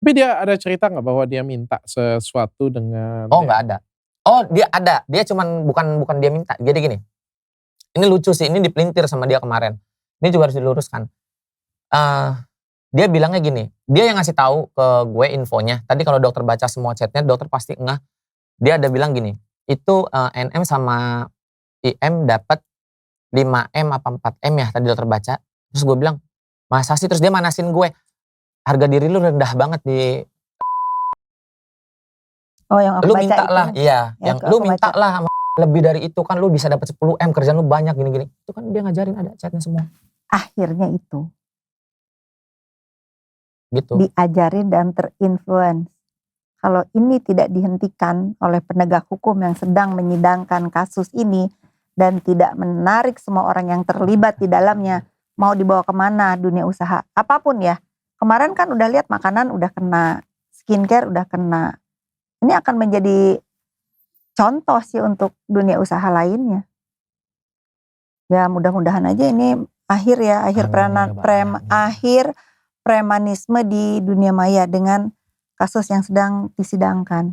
Tapi dia ada cerita nggak bahwa dia minta sesuatu dengan Oh nggak ada. Oh dia ada, dia cuman bukan dia minta. Jadi gini, ini lucu sih, ini dipelintir sama dia kemarin. Ini juga harus diluruskan. Dia bilangnya gini, dia yang ngasih tahu ke gue infonya. Tadi kalau dokter baca semua chatnya, dokter pasti ngeh. Dia ada bilang gini, itu NM sama IM dapat 5M apa 4M ya tadi dokter baca. Terus gue bilang, masa sih? Terus dia manasin gue, harga diri lu rendah banget di Oh yang aku lu baca minta itu. lah, iya, yang yang lu aku minta baca. lah sama lebih dari itu kan lu bisa dapat 10M, kerjaan lu banyak gini-gini. Itu kan dia ngajarin, ada chatnya semua. Akhirnya itu Gitu. diajarin dan terinfluence. Kalau ini tidak dihentikan oleh penegak hukum yang sedang menyidangkan kasus ini dan tidak menarik semua orang yang terlibat di dalamnya, mau dibawa kemana dunia usaha, apapun ya. Kemarin kan udah lihat makanan udah kena, skincare udah kena. Ini akan menjadi contoh sih untuk dunia usaha lainnya. Ya mudah-mudahan aja ini akhir ya, akhir premanisme di dunia maya dengan kasus yang sedang disidangkan.